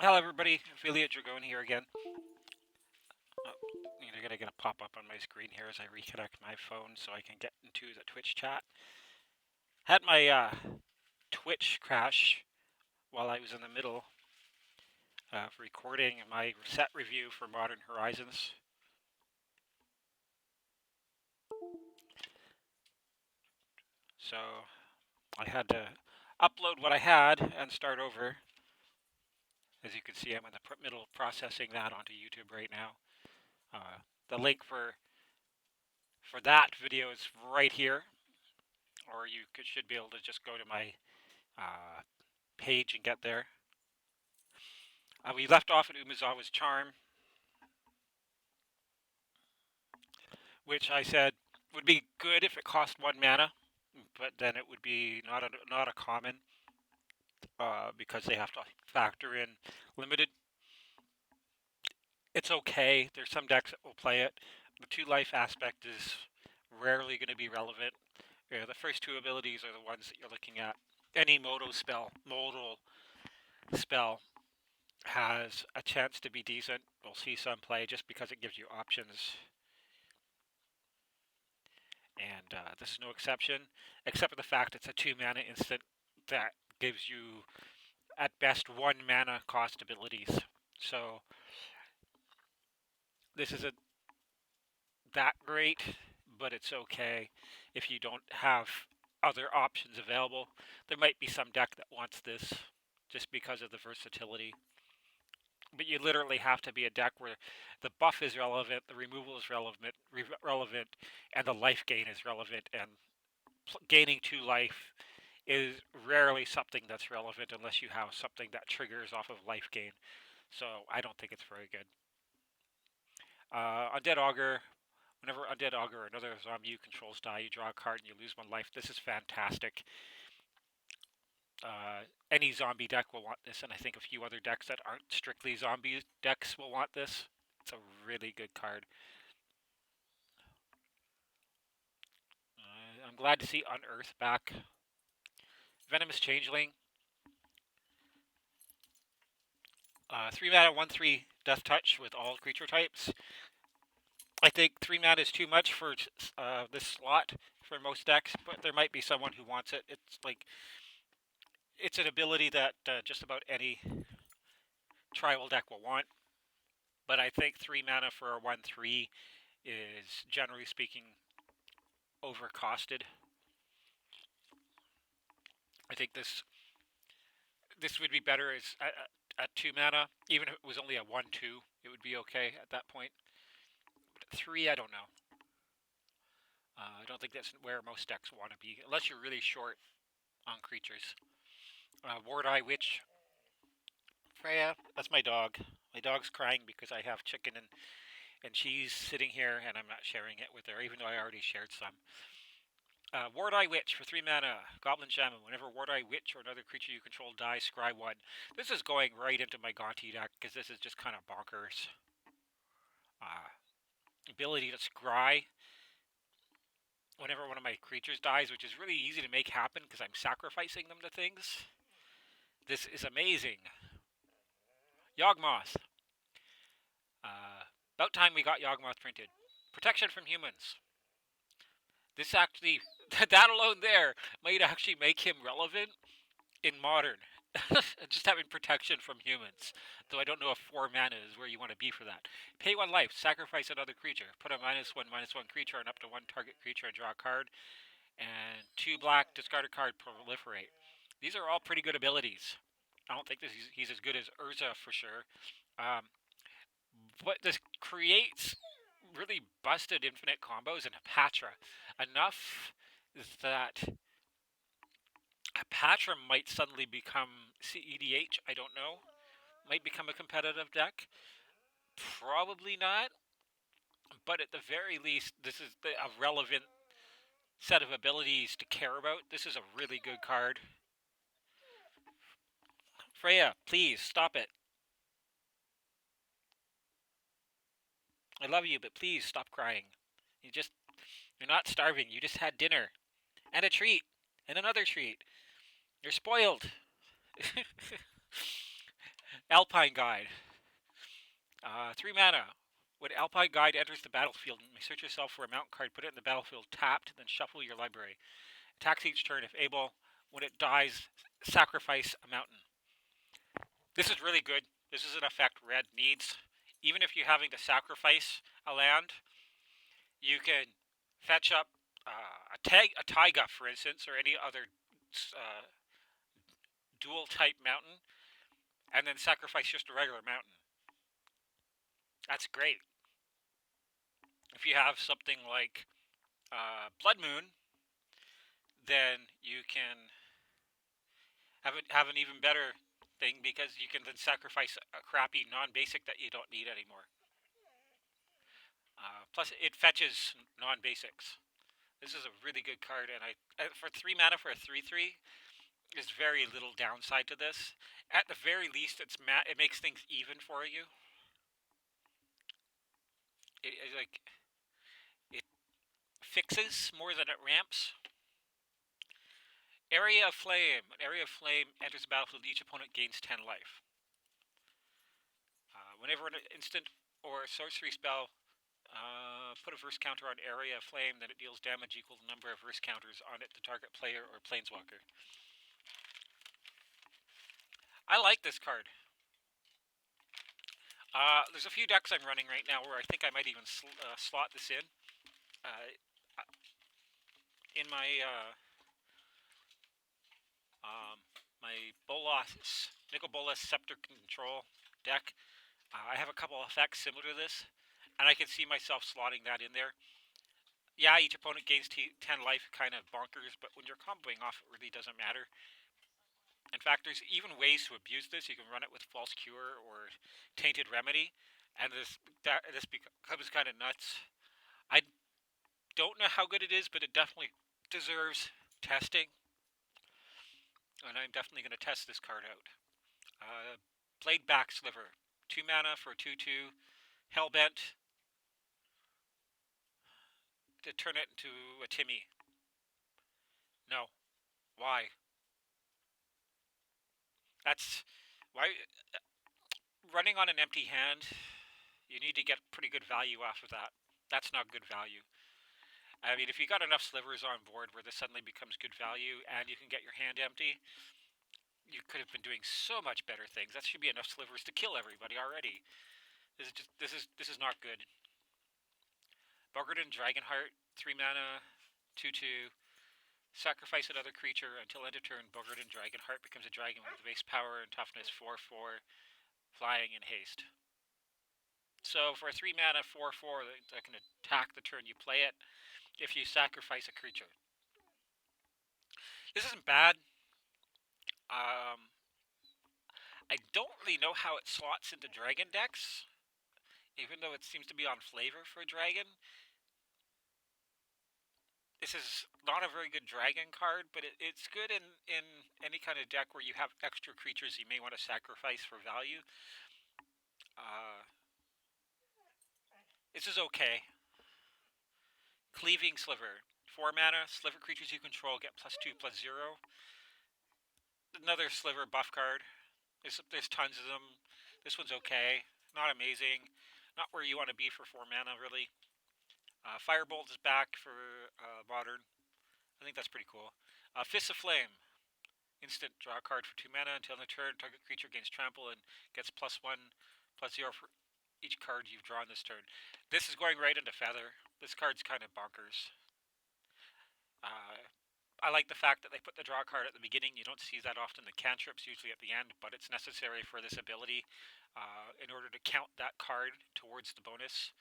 Hello everybody, Affiliate Dragon here again. I'm gonna pop up on my screen here as I reconnect my phone so I can get into the Twitch chat. Had my Twitch crash while I was in the middle of recording my set review for Modern Horizons. So I had to upload what I had and start over. As you can see, I'm in the middle of processing that onto YouTube right now. The link for that video is right here, or you should be able to just go to my page and get there. We left off at Umezawa's Charm, which I said would be good if it cost 1 mana, but then it would be not a common, because they have to factor in limited. It's okay. There's some decks that will play it. The 2-life aspect is rarely going to be relevant. The first 2 abilities are the ones that you're looking at. Any modal spell has a chance to be decent. We'll see some play just because it gives you options. And this is no exception, except for the fact it's a 2-mana instant that gives you, at best, 1 mana cost abilities. So this isn't that great, but it's okay if you don't have other options available. There might be some deck that wants this just because of the versatility. But you literally have to be a deck where the buff is relevant, the removal is relevant, and the life gain is relevant. And gaining 2 life is rarely something that's relevant unless you have something that triggers off of life gain. So I don't think it's very good. Undead Augur. Whenever Undead Augur or another zombie you controls die, you draw a card and you lose 1 life. This is fantastic. Any zombie deck will want this, and I think a few other decks that aren't strictly zombie decks will want this. It's a really good card. I'm glad to see Unearth back. Venomous Changeling. 3 mana, 1/3 Death Touch with all creature types. I think 3 mana is too much for this slot for most decks, but there might be someone who wants it. It's an ability that just about any tribal deck will want. But I think 3 mana for a 1/3 is, generally speaking, overcosted. I think this would be better as at 2 mana. Even if it was only a 1/2, it would be okay at that point. But at 3, I don't know. I don't think that's where most decks want to be, unless you're really short on creatures. Ward Eye Witch. Freya, that's my dog. My dog's crying because I have chicken and cheese sitting here, and I'm not sharing it with her, even though I already shared some. Ward Eye Witch for 3 mana, Goblin Champion. Whenever Ward Eye Witch or another creature you control dies, scry 1. This is going right into my Gonti deck, because this is just kind of bonkers. Ability to scry whenever one of my creatures dies, which is really easy to make happen because I'm sacrificing them to things. This is amazing. Yawgmoth. About time we got Yawgmoth printed. Protection from humans. This actually, that alone there might actually make him relevant in Modern. Just having protection from humans. Though I don't know if 4 mana is where you want to be for that. Pay 1 life, sacrifice another creature. Put a -1/-1 creature on up to 1 target creature and draw a card. And 2 black, discard a card, proliferate. These are all pretty good abilities. I don't think he's as good as Urza for sure. But this creates really busted infinite combos in Patra. Enough that Patra might suddenly become CEDH, I don't know. Might become a competitive deck. Probably not. But at the very least, this is a relevant set of abilities to care about. This is a really good card. Freya, please, stop it. I love you, but please stop crying. You're not starving. You just had dinner. And a treat. And another treat. You're spoiled. Alpine Guide. 3 mana. When Alpine Guide enters the battlefield, you may search yourself for a mountain card, put it in the battlefield tapped, then shuffle your library. Attacks each turn if able. When it dies, sacrifice a mountain. This is really good. This is an effect red needs. Even if you're having to sacrifice a land, you can fetch up a taiga, for instance, or any other dual type mountain, and then sacrifice just a regular mountain. That's great. If you have something like Blood Moon, then you can have an even better thing, because you can then sacrifice a crappy non-basic that you don't need anymore. Plus, it fetches non-basics. This is a really good card, and for 3 mana for a 3/3, there's very little downside to this. At the very least, it makes things even for you. It fixes more than it ramps. Area of Flame. An Area of Flame enters the battlefield. Each opponent gains 10 life. Whenever an instant or sorcery spell put a verse counter on Area of Flame, then it deals damage equal to the number of verse counters on it to target player or planeswalker. I like this card. There's a few decks I'm running right now where I think I might even slot this in. In my my Bolas Scepter Control deck, I have a couple effects similar to this, and I can see myself slotting that in there. Yeah, each opponent gains 10 life, kind of bonkers, but when you're comboing off, it really doesn't matter. In fact, there's even ways to abuse this. You can run it with False Cure or Tainted Remedy, and this becomes kind of nuts. I don't know how good it is, but it definitely deserves testing, and I'm definitely going to test this card out. Bladeback Sliver. 2 mana for 2/2. Hellbent. To turn it into a Timmy. No. Why? That's why. Running on an empty hand, you need to get pretty good value off of that. That's not good value. I mean, if you got enough slivers on board where this suddenly becomes good value and you can get your hand empty, you could have been doing so much better things. That should be enough slivers to kill everybody already. This is not good. Bogarden Dragonheart, 3 mana, 2/2. Sacrifice another creature until end of turn. Bogarden Dragonheart becomes a dragon with base power and toughness 4/4, flying and haste. So for a 3 mana 4/4 that can attack the turn you play it if you sacrifice a creature. This isn't bad. I don't really know how it slots into dragon decks, even though it seems to be on flavor for a dragon. This is not a very good dragon card, but it's good in any kind of deck where you have extra creatures you may want to sacrifice for value. This is okay. Cleaving Sliver. 4 mana, Sliver creatures you control get +2/+0. Another Sliver buff card. There's tons of them. This one's okay. Not amazing. Not where you want to be for 4 mana, really. Firebolt is back for Modern. I think that's pretty cool. Fist of Flame. Instant, draw a card for 2 mana until the turn. Target creature gains trample and gets +1/+0 for each card you've drawn this turn. This is going right into Feather. This card's kind of bonkers. I like the fact that they put the draw card at the beginning. You don't see that often. The cantrip's usually at the end, but it's necessary for this ability in order to count that card towards the bonus.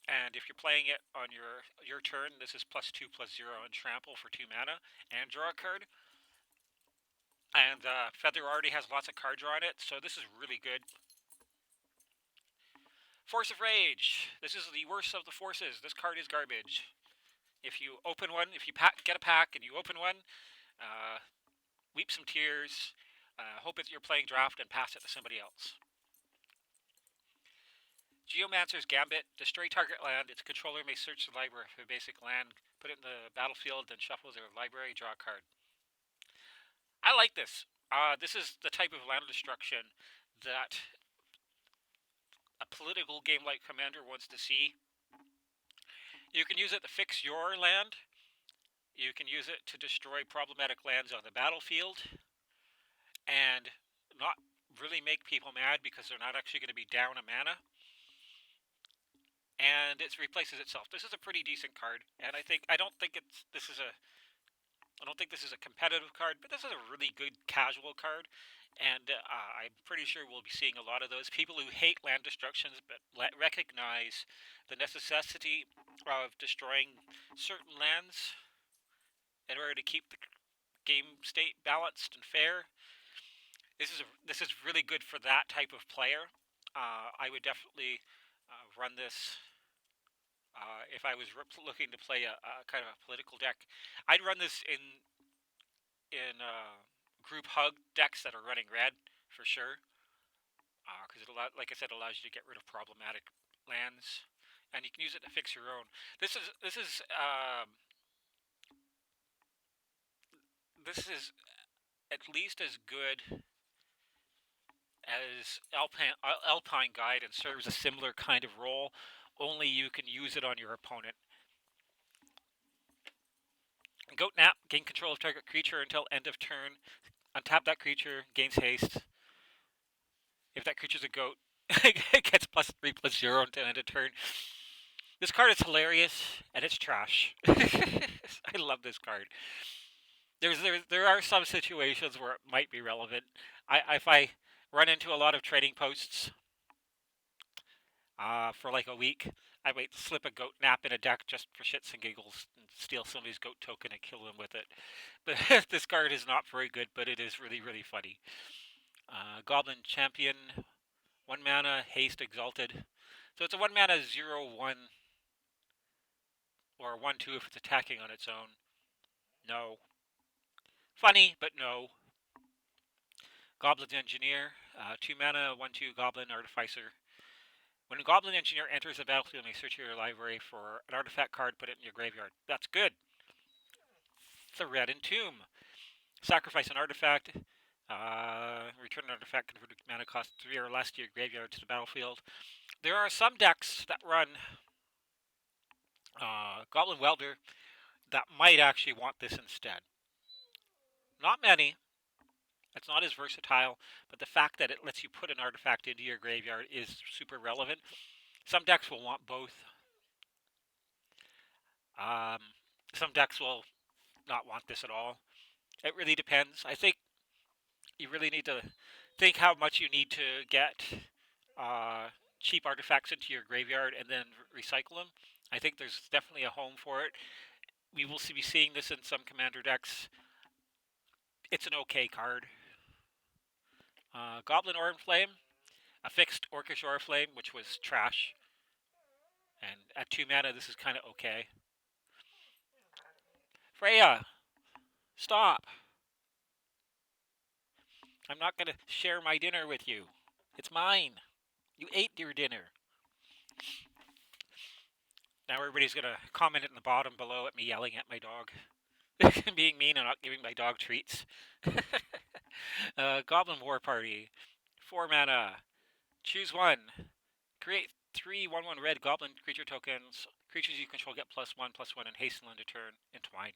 And if you're playing it on your turn, this is +2/+0 and trample for 2 mana and draw a card. And Feather already has lots of card draw on it, so this is really good. Force of Rage. This is the worst of the forces. This card is garbage. If you open one, if you get a pack and you open one, weep some tears, hope that you're playing draft and pass it to somebody else. Geomancer's Gambit. Destroy target land. Its controller may search the library for a basic land, put it in the battlefield, then shuffle their library, draw a card. I like this. This is the type of land destruction that a political game like Commander wants to see. You can use it to fix your land. You can use it to destroy problematic lands on the battlefield and not really make people mad because they're not actually going to be down a mana. And it replaces itself. This is a pretty decent card, and I don't think this is a competitive card, but this is a really good casual card, and I'm pretty sure we'll be seeing a lot of those people who hate land destructions but recognize the necessity of destroying certain lands in order to keep the game state balanced and fair. This is really good for that type of player. I would definitely run this. If I was looking to play a kind of a political deck, I'd run this in group hug decks that are running red for sure, because like I said, allows you to get rid of problematic lands, and you can use it to fix your own. This is at least as good as Alpine Guide and serves a similar kind of role. Only you can use it on your opponent. Goat Nap, gain control of target creature until end of turn. Untap that creature, gains haste. If that creature's a goat, it gets +3/+0 until end of turn. This card is hilarious, and it's trash. I love this card. There are some situations where it might be relevant. If I run into a lot of trading posts for like a week, I might slip a Goat Nap in a deck just for shits and giggles and steal somebody's goat token and kill them with it. But this card is not very good, but it is really, really funny. Goblin Champion, 1 mana, haste, exalted. So it's a 1 mana 0/1 or 1/2 if it's attacking on its own. No. Funny, but no. Goblin Engineer, 2 mana, 1/2 Goblin Artificer. When a Goblin Engineer enters the battlefield, you may search your library for an artifact card, put it in your graveyard. That's good. The Red Entomb. Sacrifice an artifact. Return an artifact converted mana cost 3 or less to your graveyard to the battlefield. There are some decks that run Goblin Welder that might actually want this instead. Not many. It's not as versatile, but the fact that it lets you put an artifact into your graveyard is super relevant. Some decks will want both. Some decks will not want this at all. It really depends. I think you really need to think how much you need to get cheap artifacts into your graveyard and then recycle them. I think there's definitely a home for it. We will be seeing this in some commander decks. It's an okay card. Goblin Oriflame, a fixed Orcish Oriflame, which was trash. And at 2 mana, this is kind of okay. Freya, stop. I'm not going to share my dinner with you. It's mine. You ate your dinner. Now everybody's going to comment in the bottom below at me yelling at my dog. Being mean and not giving my dog treats. Goblin War Party. 4 mana. Choose one. Create 3 1/1 red goblin creature tokens. Creatures you control get +1/+1 and hasten end of turn. Entwine.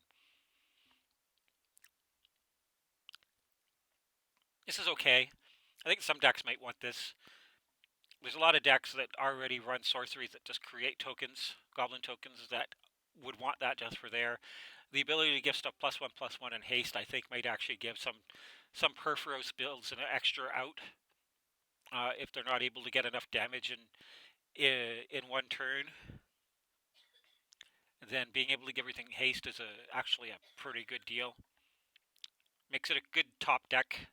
This is okay. I think some decks might want this. There's a lot of decks that already run sorceries that just create tokens, goblin tokens, that would want that just for there. The ability to give stuff +1/+1 and haste, I think, might actually give some Perforos builds an extra out if they're not able to get enough damage in one turn. Then being able to give everything haste is actually a pretty good deal. Makes it a good top deck.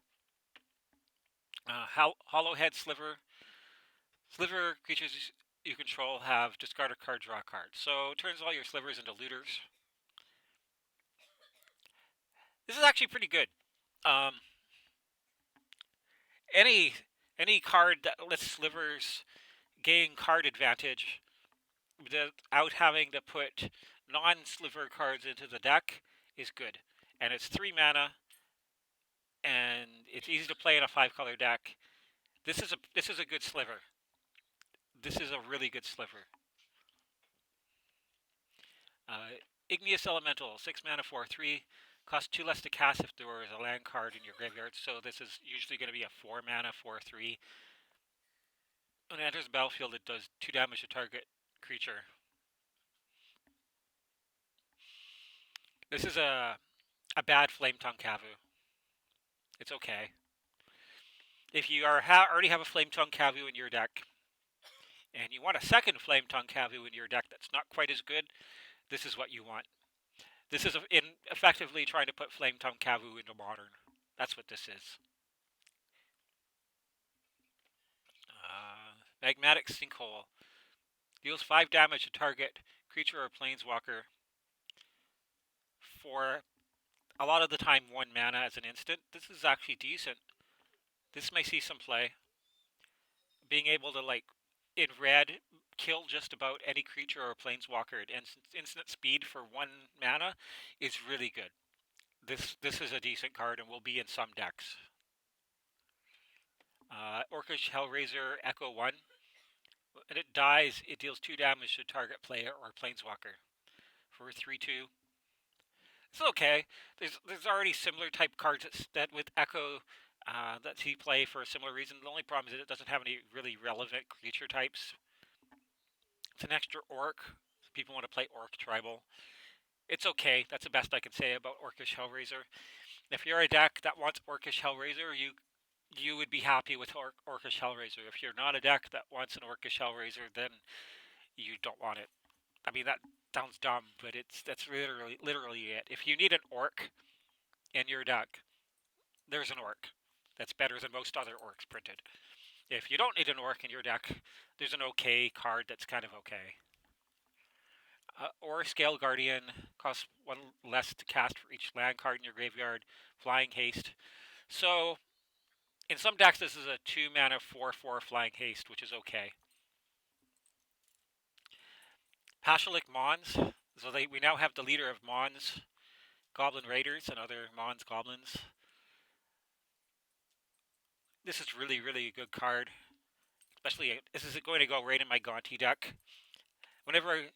Hollowhead Sliver. Sliver creatures you control have discard a card, draw a card. So it turns all your slivers into looters. This is actually pretty good. Any card that lets slivers gain card advantage without having to put non-sliver cards into the deck is good. And it's 3 mana, and it's easy to play in a 5-color deck. This is a good sliver. This is a really good sliver. Igneous Elemental, 6 mana, 4/3. Costs 2 less to cast if there was a land card in your graveyard, so this is usually going to be a 4 mana, 4/3. When it enters the battlefield, it does 2 damage to target creature. This is a bad Flame Tongue Kavu. It's okay. If you already have a Flame Tongue Kavu in your deck, and you want a second Flame Tongue Kavu in your deck that's not quite as good, this is what you want. This is effectively trying to put Flame Tongue Kavu into Modern. That's what this is. Magmatic Sinkhole. Deals 5 damage to target creature or planeswalker for a lot of the time 1 mana as an instant. This is actually decent. This may see some play. Being able to, like, in red, kill just about any creature or planeswalker at instant speed for 1 mana is really good. This is a decent card and will be in some decks. Orcish Hellraiser Echo 1. When it dies, it deals 2 damage to target player or planeswalker for 3/2. It's okay. There's already similar type cards that with Echo that he play for a similar reason. The only problem is that it doesn't have any really relevant creature types. It's an extra orc. People want to play orc tribal. It's okay. That's the best I can say about Orcish Hellraiser. If you're a deck that wants Orcish Hellraiser, you would be happy with Orcish Hellraiser. If you're not a deck that wants an Orcish Hellraiser, then you don't want it. I mean, that sounds dumb, but that's literally it. If you need an orc in your deck, there's an orc that's better than most other orcs printed. If you don't need an orc in your deck, there's an okay card that's kind of okay. Or Scale Guardian costs 1 less to cast for each land card in your graveyard. Flying Haste. So, in some decks, this is a 2 mana 4/4 Flying Haste, which is okay. Pashalik Mons. So we now have the leader of Mons, Goblin Raiders, and other Mons Goblins. This is really, really a good card. Especially, this is going to go right in my Gonti deck. Whenever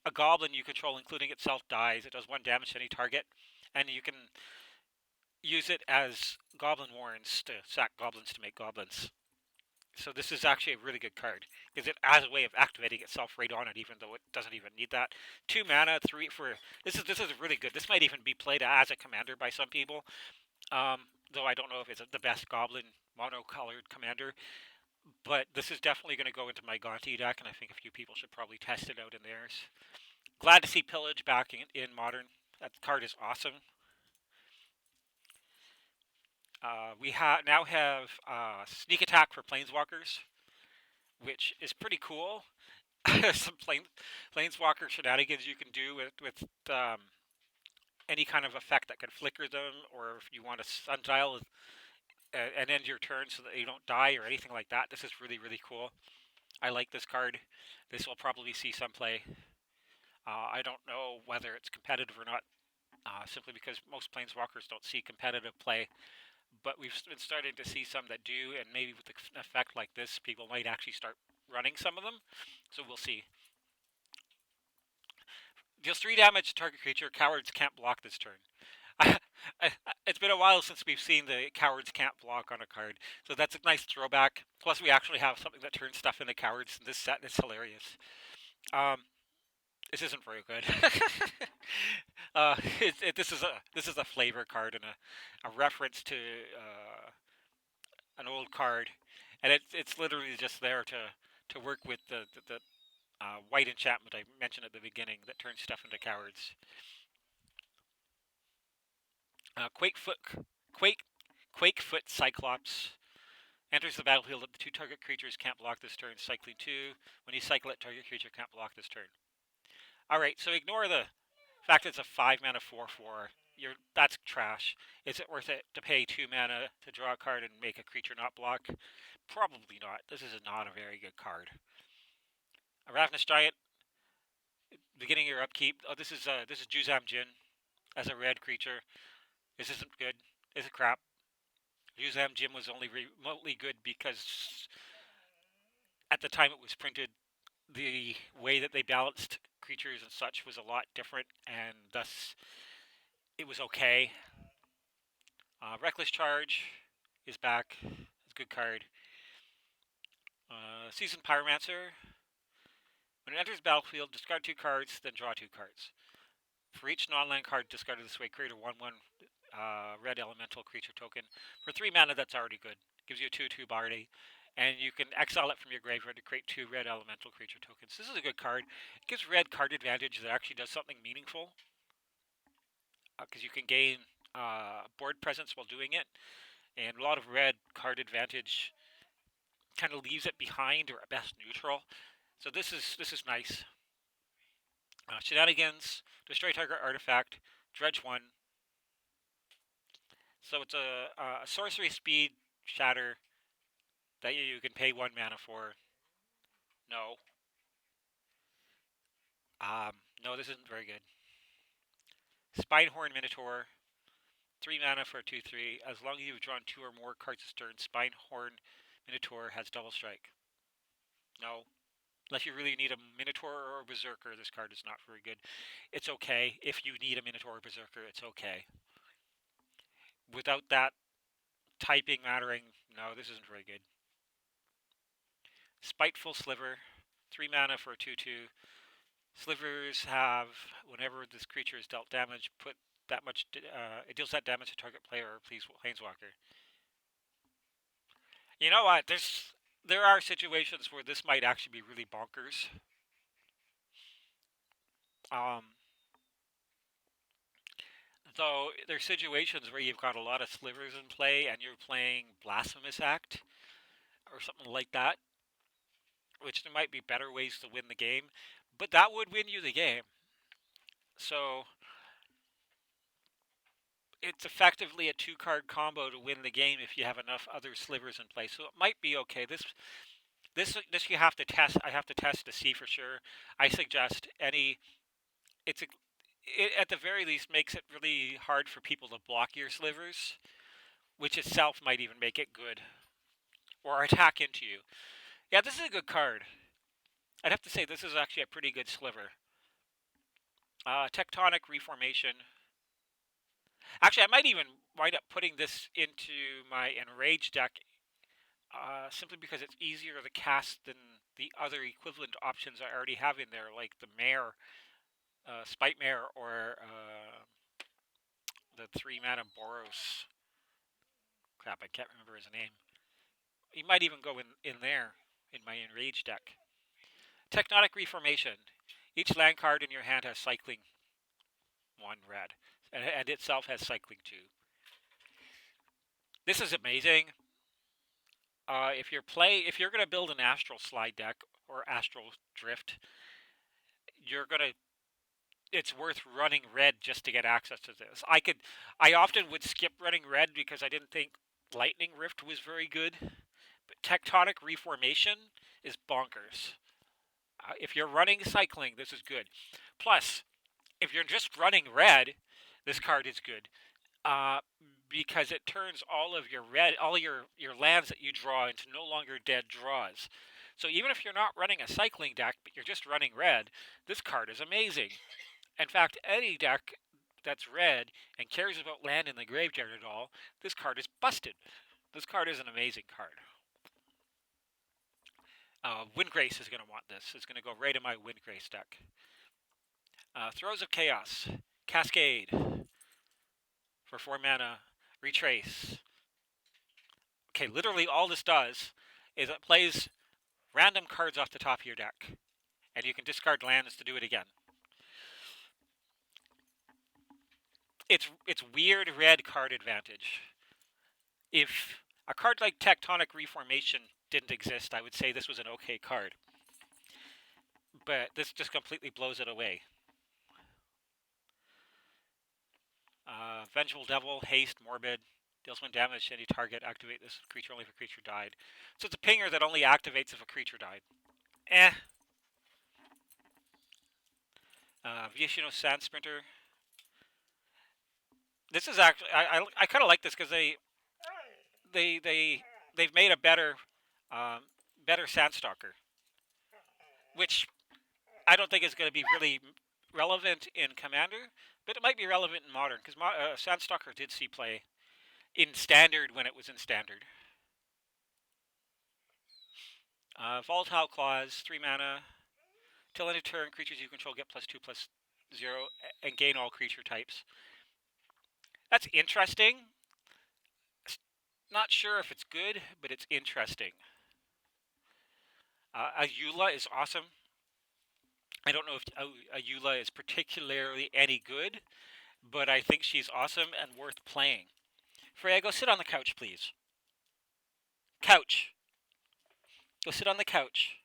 a goblin you control, including itself, dies, it does 1 damage to any target, and you can use it as Goblin Warrens to sack goblins to make goblins. So this is actually a really good card, because it has a way of activating itself right on it, even though it doesn't even need that. 2 mana, 3 for... This is really good. This might even be played as a commander by some people, though I don't know if it's the best goblin mono-colored commander. But this is definitely going to go into my Gonti deck, and I think a few people should probably test it out in theirs. Glad to see Pillage back in Modern. That card is awesome. We now have Sneak Attack for Planeswalkers, which is pretty cool. Some Planeswalker shenanigans you can do with any kind of effect that can flicker them, or if you want to Sundial and end your turn so that you don't die or anything like that. This is really, really cool. I like this card. This will probably see some play. I don't know whether it's competitive or not, simply because most Planeswalkers don't see competitive play. But we've been starting to see some that do, and maybe with an effect like this, people might actually start running some of them. So we'll see. Deals 3 damage to target creature. Cowards can't block this turn. It's been a while since we've seen the cowards can't block on a card, so that's a nice throwback. Plus, we actually have something that turns stuff into cowards in this set, and it's hilarious. This isn't very good. This is a flavor card and a reference to an old card, and it's literally just there to work with the white enchantment I mentioned at the beginning that turns stuff into cowards. Quakefoot Cyclops enters the battlefield. The 2 target creatures can't block this turn. Cycling 2. When you cycle it, target creature can't block this turn. Alright, so ignore the fact it's a 5 mana 4/4. That's trash. Is it worth it to pay 2 mana to draw a card and make a creature not block? Probably not. This is not a very good card. A Ravenous Giant, beginning your upkeep. Oh, this is Juzam Jin as a red creature. This isn't good. This is crap. Yuzam Jim was only remotely good because at the time it was printed, the way that they balanced creatures and such was a lot different, and thus it was okay. Reckless Charge is back. It's a good card. Seasoned Pyromancer. When it enters battlefield, discard 2 cards, then draw 2 cards. For each non-land card discarded this way, create a 1/1 red elemental creature token. For 3 mana, that's already good. Gives you a 2/2 Bardi. And you can exile it from your graveyard to create 2 red elemental creature tokens. This is a good card. It gives red card advantage that actually does something meaningful. Because you can gain board presence while doing it. And a lot of red card advantage kind of leaves it behind or at best neutral. So this is nice. Shenanigans, destroy target artifact, dredge 1. So it's a sorcery speed shatter that you can pay 1 mana for. No. No, this isn't very good. Spinehorn Minotaur, 3 mana for a 2/3. As long as you've drawn 2 or more cards this turn, Spinehorn Minotaur has double strike. No. Unless you really need a Minotaur or a Berserker, this card is not very good. It's okay. If you need a Minotaur or Berserker, it's okay. Without that typing mattering, no, this isn't very good. Spiteful Sliver, 3 mana for a 2/2. Slivers have, whenever this creature is dealt damage, put that much, it deals that damage to target player or Planeswalker. You know what, there are situations where this might actually be really bonkers. Though there's situations where you've got a lot of slivers in play and you're playing Blasphemous Act or something like that, which there might be better ways to win the game, but that would win you the game. So it's effectively a 2-card combo to win the game if you have enough other slivers in play. So it might be okay. This you have to test. I have to test to see for sure. I suggest any. It at the very least makes it really hard for people to block your slivers, which itself might even make it good, or attack into you. Yeah, this is a good card. I'd have to say this is actually a pretty good sliver. Tectonic Reformation. Actually, I might even wind up putting this into my Enrage deck, simply because it's easier to cast than the other equivalent options I already have in there, like the Mare, Spite Mare, or the 3 mana Boros. Crap, I can't remember his name. He might even go in there, in my Enrage deck. Tectonic Reformation. Each land card in your hand has cycling 1 red, and itself has cycling 2. This is amazing. If you're gonna build an Astral Slide deck or Astral Drift, it's worth running red just to get access to this. I often would skip running red because I didn't think Lightning Rift was very good, but Tectonic Reformation is bonkers. If you're running cycling, this is good. Plus, if you're just running red, this card is good. Because it turns all your lands that you draw into no longer dead draws. So even if you're not running a cycling deck, but you're just running red, this card is amazing. In fact, any deck that's red and cares about land in the graveyard at all, this card is busted. This card is an amazing card. Windgrace is going to want this. It's going to go right in my Windgrace deck. Throes of Chaos. Cascade. For 4 mana. Retrace. Okay, literally all this does is it plays random cards off the top of your deck. And you can discard lands to do it again. It's weird red card advantage. If a card like Tectonic Reformation didn't exist, I would say this was an okay card. But this just completely blows it away. Vengeful Devil, Haste, Morbid. Deals 1 damage to any target. Activate this creature only if a creature died. So it's a pinger that only activates if a creature died. Vishino Sand Sprinter. This is actually... I kind of like this because they've made a better better Sandstalker, which I don't think is going to be really relevant in Commander, but it might be relevant in Modern because Sandstalker did see play in Standard when it was in Standard. Volatile Claws, 3 mana. Till end of turn, creatures you control get +2/+0 and gain all creature types. That's interesting. Not sure if it's good, but it's interesting. Ayula is awesome. I don't know if Ayula is particularly any good, but I think she's awesome and worth playing. Freya, go sit on the couch, please. Couch. Go sit on the couch.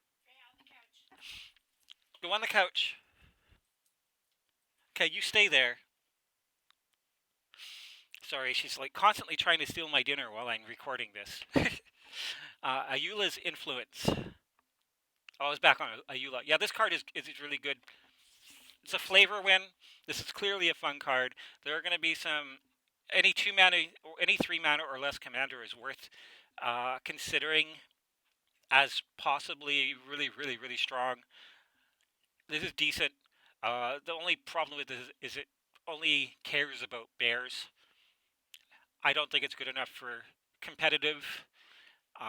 Go on the couch. Okay, you stay there. Sorry, she's like constantly trying to steal my dinner while I'm recording this. Ayula's Influence. Oh, I was back on Ayula. Yeah, this card is really good. It's a flavor win. This is clearly a fun card. There are going to be some... Any 2 mana, or any 3 mana or less commander is worth considering as possibly really, really, really strong. This is decent. The only problem with this is it only cares about bears. I don't think it's good enough for competitive.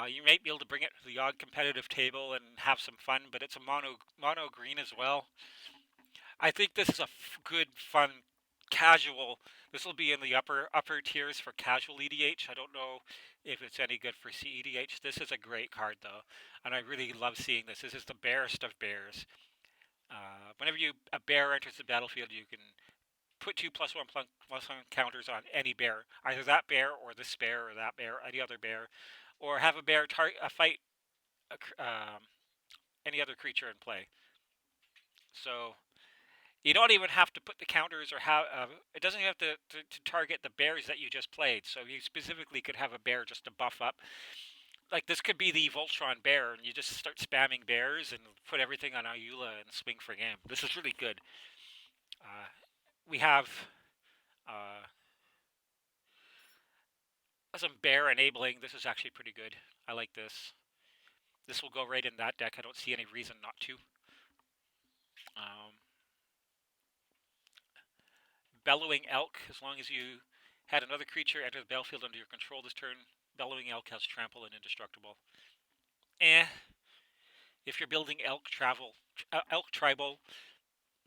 You might be able to bring it to the odd competitive table and have some fun, but it's a mono green as well. I think this is a good, fun, casual. This will be in the upper tiers for casual EDH. I don't know if it's any good for CEDH. This is a great card though, and I really love seeing this. This is the barest of bears. Whenever a bear enters the battlefield, you can put 2/+1/+1 counters on any bear, either that bear or this bear or that bear, or any other bear, or have a bear fight any other creature in play. So you don't even have to put the counters or have it doesn't have to target the bears that you just played. So you specifically could have a bear just to buff up. Like this could be the Voltron bear, and you just start spamming bears and put everything on Ayula and swing for game. This is really good. We have some bear enabling. This is actually pretty good. I like this. This will go right in that deck. I don't see any reason not to. Bellowing Elk, as long as you had another creature enter the battlefield under your control this turn, Bellowing Elk has trample and indestructible. If you're building Elk Tribal,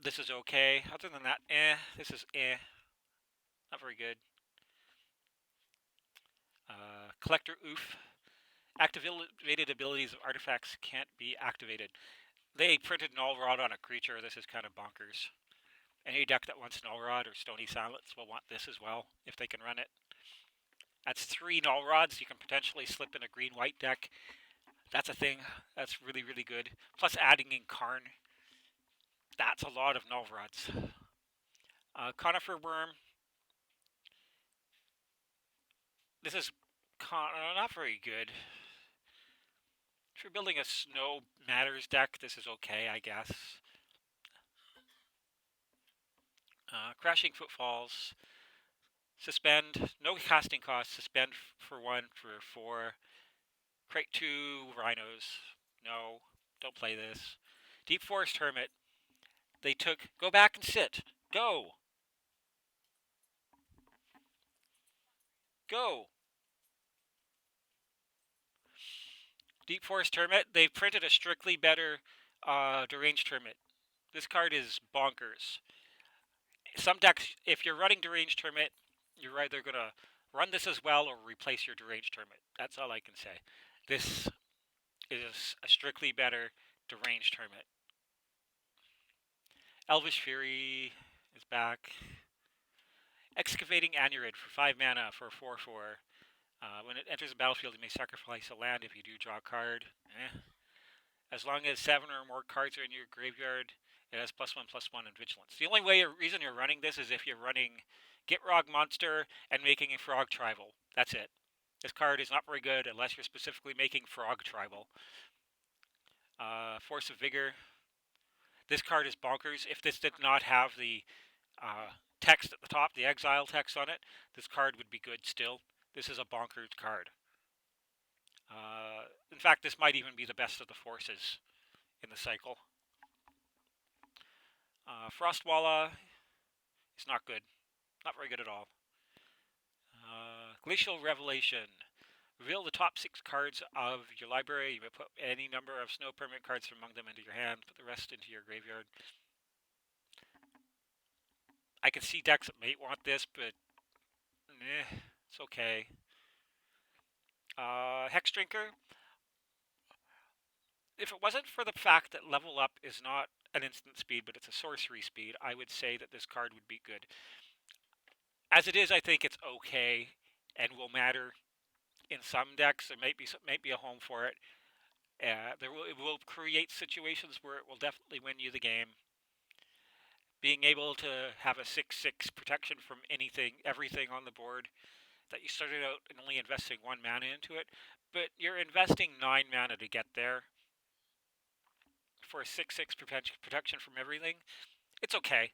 this is okay. Other than that, this is not very good. Collector Oof. Activated abilities of artifacts can't be activated. They printed Null Rod on a creature. This is kind of bonkers. Any deck that wants Null Rod or Stony Silence will want this as well, if they can run it. That's 3 Null Rods. You can potentially slip in a green-white deck. That's a thing. That's really, really good. Plus adding in Karn. That's a lot of Null Rods. Conifer Worm. This is not very good. If you're building a Snow Matters deck, this is okay, I guess. Crashing Footfalls. Suspend. No casting cost. Suspend for 1 for 4. Crate 2 Rhinos. No, don't play this. Deep Forest Hermit. They took... Go back and sit. Go! Go! Deep Forest Hermit. They printed a strictly better Deranged Hermit. This card is bonkers. Some decks, if you're running Deranged Hermit, you're either going to run this as well or replace your Deranged Hermit. That's all I can say. This is a strictly better Deranged Hermit. Elvish Fury is back. Excavating Anurid for 5 mana for 4/4. When it enters the battlefield, you may sacrifice a land if you do draw a card. As long as 7 or more cards are in your graveyard, it has +1/+1 in Vigilance. The only reason you're running this is if you're running Gitrog Monster and making a Frog Tribal. That's it. This card is not very good unless you're specifically making Frog Tribal. Force of Vigor. This card is bonkers. If this did not have the text at the top, the exile text on it, this card would be good still. This is a bonkers card. In fact, this might even be the best of the forces in the cycle. Frostwalla is not good. Not very good at all. Glacial Revelation. Reveal the top 6 cards of your library. You may put any number of snow permanent cards from among them into your hand. Put the rest into your graveyard. I can see decks that may want this, but it's okay. Hex Drinker. If it wasn't for the fact that level up is not an instant speed, but it's a sorcery speed, I would say that this card would be good. As it is, I think it's okay and will matter in some decks. There might be a home for it. It will create situations where it will definitely win you the game. Being able to have a 6/6 protection from everything on the board, that you started out and only investing 1 mana into it, but you're investing 9 mana to get there for a 6/6 protection from everything. It's okay.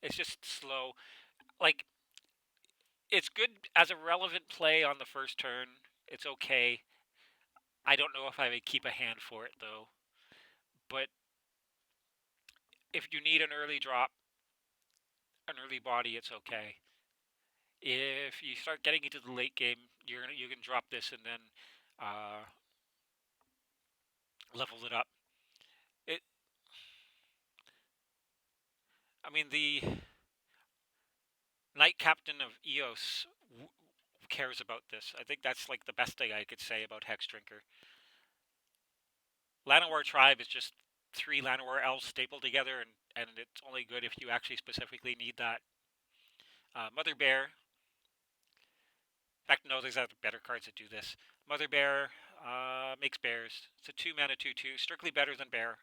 It's just slow. Like, it's good as a relevant play on the first turn. It's okay. I don't know if I would keep a hand for it, though. But if you need an early drop, an early body, it's okay. If you start getting into the late game, you can drop this and then level it up. I mean, the Knight Captain of Eos cares about this. I think that's like the best thing I could say about Hex Drinker. Llanowar Tribe is just 3 Llanowar elves stapled together, and it's only good if you actually specifically need that. Mother Bear. In fact, no, there's other better cards that do this. Mother Bear makes bears. It's a 2 mana 2/2, strictly better than bear.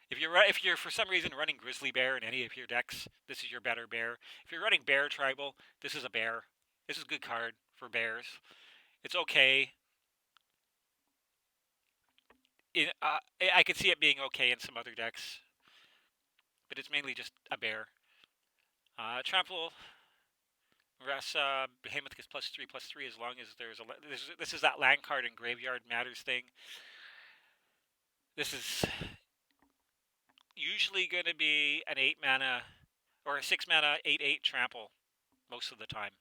If you're for some reason running Grizzly Bear in any of your decks, this is your better bear. If you're running Bear Tribal, this is a bear. This is a good card for bears. It's okay. I could see it being okay in some other decks, but it's mainly just a bear. Trample. Behemoth gets +3/+3 as long as there's this is that land card and graveyard matters thing. This is usually going to be an 8 mana or a 6 mana 8/8 trample most of the time.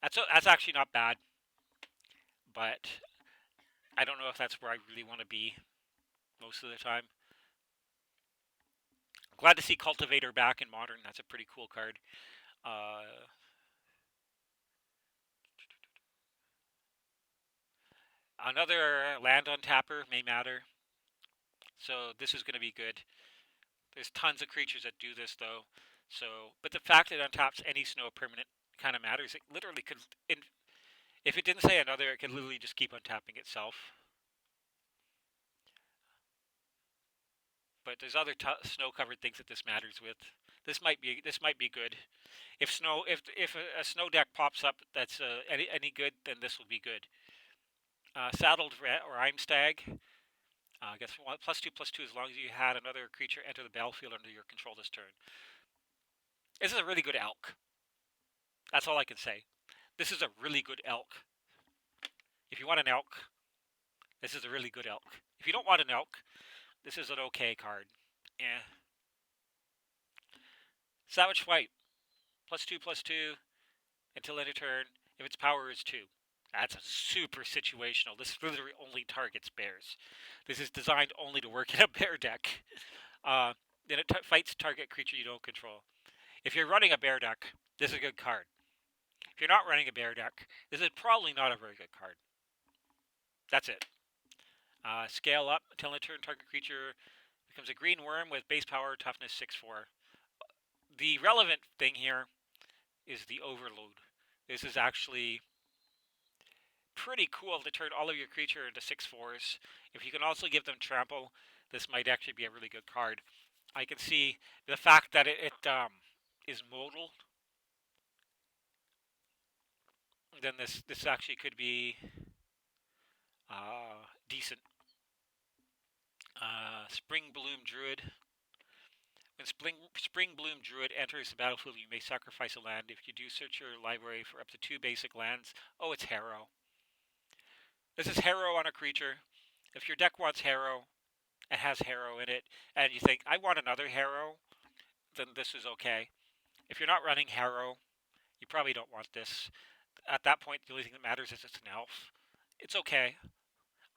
That's actually not bad, but I don't know if that's where I really want to be most of the time. Glad to see Cultivator back in Modern. That's a pretty cool card. Another land on tapper may matter. So this is going to be good. There's tons of creatures that do this, though. But the fact that it untaps any snow permanent kind of matters. It literally could, if it didn't say another, it could literally just keep untapping itself. But there's other snow-covered things that this matters with. This might be good. If a snow deck pops up that's any good, then this will be good. Saddled Rhymestag. Gets +2/+2 as long as you had another creature enter the battlefield under your control this turn. This is a really good elk. That's all I can say. This is a really good elk. If you want an elk, this is a really good elk. If you don't want an elk, this is an okay card. Yeah. Savage Flight. +2/+2 until end of turn. If its power is 2. That's a super situational. This literally only targets bears. This is designed only to work in a bear deck. Then it fights target creature you don't control. If you're running a bear deck, this is a good card. If you're not running a bear deck, this is probably not a very good card. That's it. Scale up until end of turn. Target creature becomes a green worm with base power, toughness 6/4. The relevant thing here is the overload. This is actually pretty cool to turn all of your creature into 6/4s. If you can also give them trample, this might actually be a really good card. I can see the fact that it is modal. Then this actually could be decent. Spring Bloom Druid. When Spring Bloom Druid enters the battlefield, you may sacrifice a land. If you do, search your library for up to 2 basic lands. Oh, it's Harrow. This is Harrow on a creature. If your deck wants Harrow, it has Harrow in it, and you think, I want another Harrow, then this is okay. If you're not running Harrow, you probably don't want this. At that point, the only thing that matters is it's an elf. It's okay.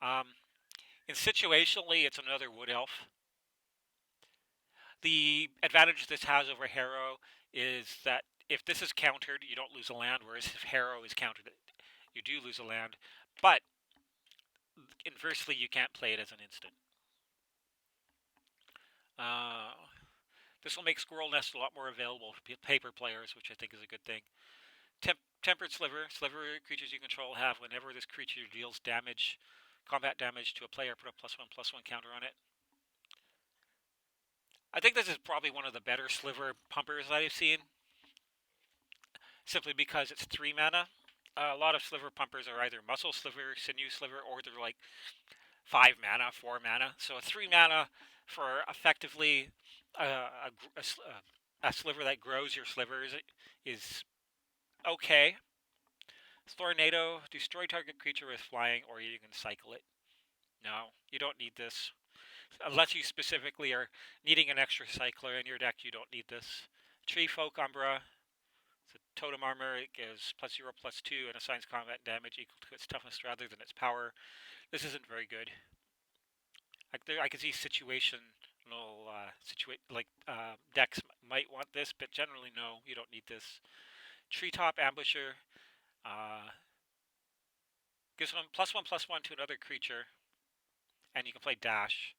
In situationally, it's another wood elf. The advantage this has over Harrow is that if this is countered, you don't lose a land, whereas if Harrow is countered, you do lose a land. But inversely, you can't play it as an instant. This will make Squirrel Nest a lot more available for paper players, which I think is a good thing. Tempered Sliver. Sliver creatures you control have whenever this creature deals damage, combat damage to a player, put a +1/+1 counter on it. I think this is probably one of the better Sliver pumpers that I've seen, simply because it's 3 mana. A lot of Sliver pumpers are either Muscle Sliver, Sinew Sliver, or they're like 5 mana, 4 mana. So a 3 mana for effectively a Sliver that grows your slivers is okay. Tornado, destroy target creature with flying, or you can cycle it. No, you don't need this. Unless you specifically are needing an extra cycler in your deck, you don't need this. Treefolk Umbra. It's a totem armor. It gives +0/+2 and assigns combat damage equal to its toughness rather than its power. This isn't very good. I can see decks might want this, but generally no, you don't need this. Treetop Ambusher. Gives one +1/+1 to another creature, and you can play dash.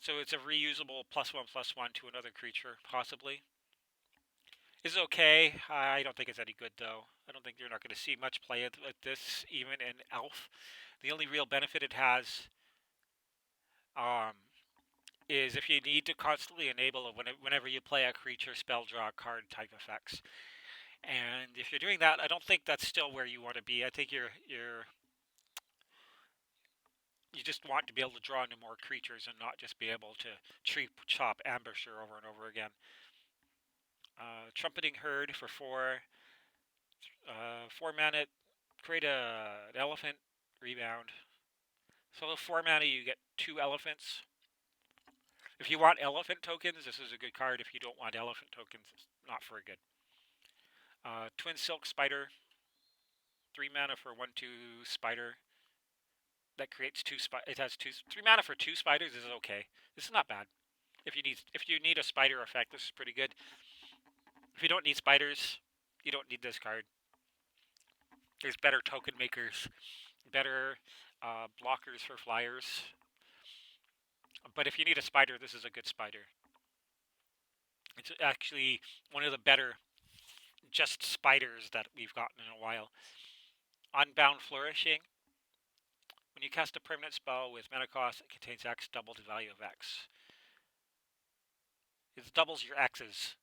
So it's a reusable +1/+1 to another creature, possibly. Is okay. I don't think it's any good, though. I don't think you're not going to see much play at this, even in Elf. The only real benefit it has is if you need to constantly enable it whenever you play a creature, spell, draw a card type effects. And if you're doing that, I don't think that's still where you want to be. I think you just want to be able to draw into more creatures and not just be able to chop Ambusher over and over again. Trumpeting Herd for 4. 4 mana, create an elephant, rebound. So 4 mana, you get 2 elephants. If you want elephant tokens, this is a good card. If you don't want elephant tokens, it's not very good. Twin Silk Spider. 3 mana for 1/2 spider. That creates 2 spiders. It has 3 mana for 2 spiders. This is okay. This is not bad. If you need a spider effect, this is pretty good. If you don't need spiders, you don't need this card. There's better token makers, better blockers for flyers. But if you need a spider, this is a good spider. It's actually one of the better just spiders that we've gotten in a while. Unbound Flourishing. When you cast a permanent spell with mana cost, it contains X, double the value of X. It doubles your X's.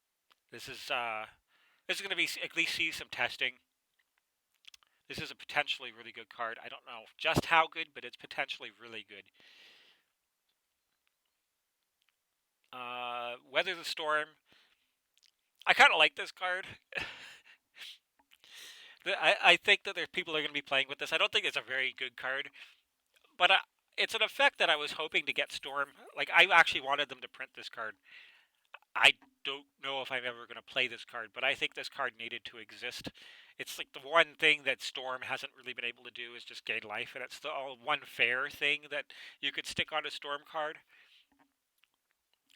This is going to be at least see some testing. This is a potentially really good card. I don't know just how good, but it's potentially really good. Weather the Storm. I kind of like this card. I think that people are going to be playing with this. I don't think it's a very good card, but it's an effect that I was hoping to get Storm. Like, I actually wanted them to print this card. I don't know if I'm ever going to play this card, but I think this card needed to exist. It's like the one thing that Storm hasn't really been able to do is just gain life, and it's the one fair thing that you could stick on a Storm card.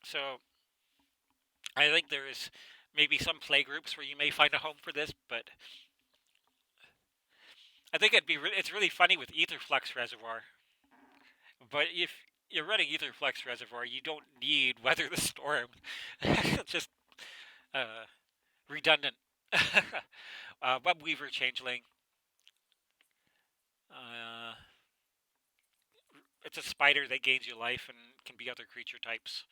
So I think there is maybe some play groups where you may find a home for this, but I think it's really funny with Aetherflux Reservoir. But if you're running Aetherflux Reservoir, you don't need Weather the Storm. It's just redundant. Webweaver Changeling. It's a spider that gains you life and can be other creature types.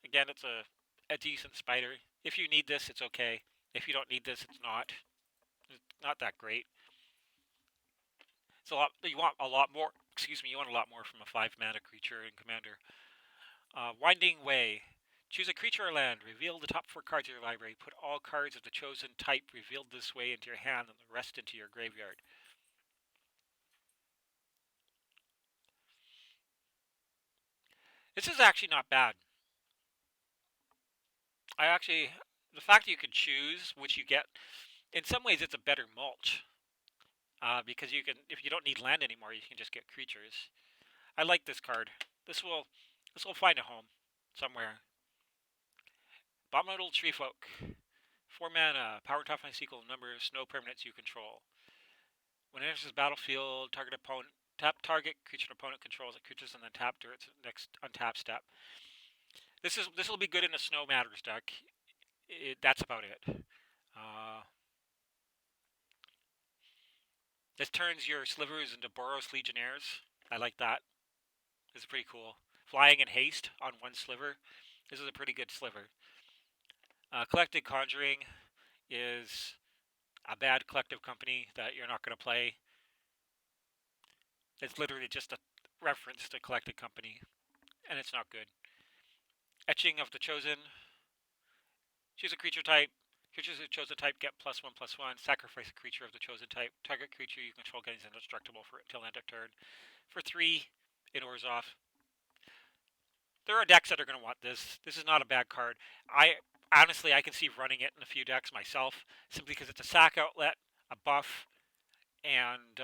Again, it's a decent spider. If you need this, it's okay. If you don't need this, it's not. It's not that great. It's a lot. You want a lot more. Excuse me. You want a lot more from a 5 mana creature in Commander. Winding Way. Choose a creature or land. Reveal the top 4 cards of your library. Put all cards of the chosen type revealed this way into your hand and the rest into your graveyard. This is actually not bad. The fact that you can choose which you get, in some ways it's a better mulch. Because you can, if you don't need land anymore, you can just get creatures. I like this card. This will find a home somewhere. Abominable Treefolk. 4 mana, power toughness equal to number of snow permanents you control. When it enters the battlefield, tap target creature opponent controls that creatures and then tap during its next untap step. This will be good in a Snow Matters deck. That's about it. This turns your Slivers into Boros Legionnaires. I like that. This is pretty cool. Flying and haste on 1 Sliver. This is a pretty good Sliver. Collected Conjuring is a bad collective company that you're not going to play. It's literally just a reference to collected company, and it's not good. Etching of the Chosen. Choose a creature type. Creatures of the chosen type get +1/+1. Sacrifice a creature of the chosen type. Target creature you control gets indestructible for until end of turn. For 3, it Orzhov. There are decks that are going to want this. This is not a bad card. Honestly, I can see running it in a few decks myself, simply because it's a sack outlet, a buff, and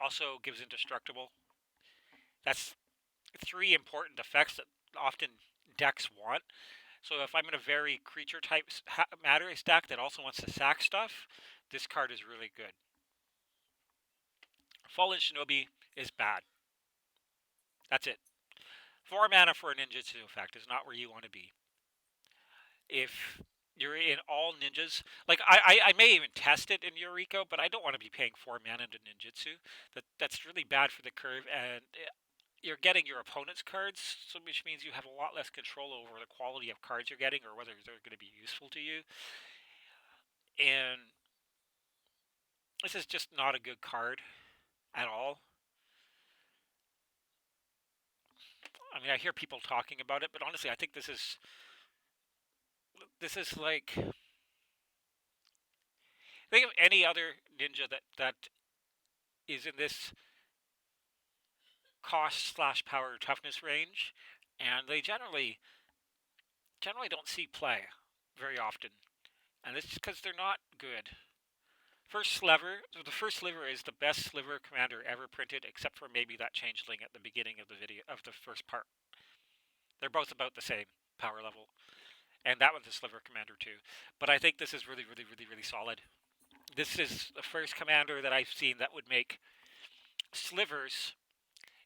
also gives indestructible. That's 3 important effects that often decks want. So if I'm in a very creature type matter stack that also wants to sack stuff, this card is really good. Fallen Shinobi is bad. That's it. 4 mana for a ninjutsu effect is not where you want to be. If you're in all ninjas, like I may even test it in Eureka, but I don't want to be paying 4 mana into ninjutsu. That's really bad for the curve, and you're getting your opponent's cards, so which means you have a lot less control over the quality of cards you're getting or whether they're going to be useful to you. And this is just not a good card at all. I mean, I hear people talking about it, but honestly, I think this is like, think of any other ninja that is in this cost/power toughness range, and they generally don't see play very often, and it's because they're not good. First Sliver, the first Sliver is the best Sliver commander ever printed, except for maybe that Changeling at the beginning of the video of the first part. They're both about the same power level, and that one's a Sliver commander too. But I think this is really, really, really, really solid. This is the first commander that I've seen that would make Slivers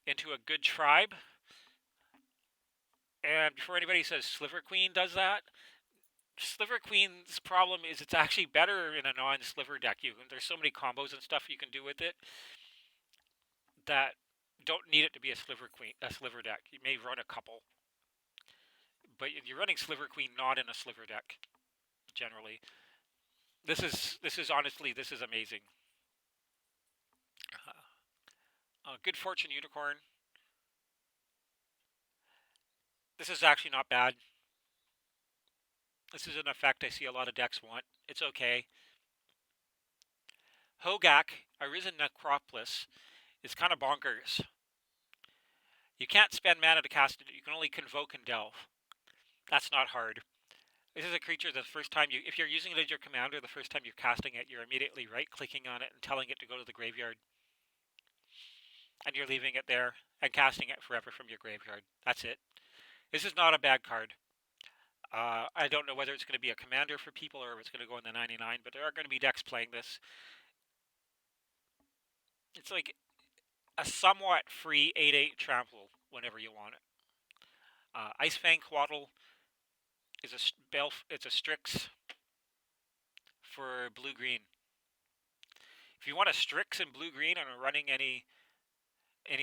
into a good tribe. And before anybody says Sliver Queen does that, Sliver Queen's problem is it's actually better in a non-Sliver deck. There's so many combos and stuff you can do with it that don't need it to be a Sliver deck. You may run a couple, but you're running Sliver Queen not in a Sliver deck generally. This is honestly, this is amazing. Good Fortune Unicorn. This is actually not bad. This is an effect I see a lot of decks want. It's okay. Hogak, Arisen Necropolis, is kind of bonkers. You can't spend mana to cast it. You can only convoke and delve. That's not hard. This is a creature the first time if you're using it as your commander, the first time you're casting it, you're immediately right-clicking on it and telling it to go to the graveyard. And you're leaving it there and casting it forever from your graveyard. That's it. This is not a bad card. I don't know whether it's going to be a commander for people or if it's going to go in the 99, but there are going to be decks playing this. It's like a somewhat free 8/8 trample whenever you want it. Icefang Quaddle is it's a Strix for blue-green. If you want a Strix in blue-green and are running any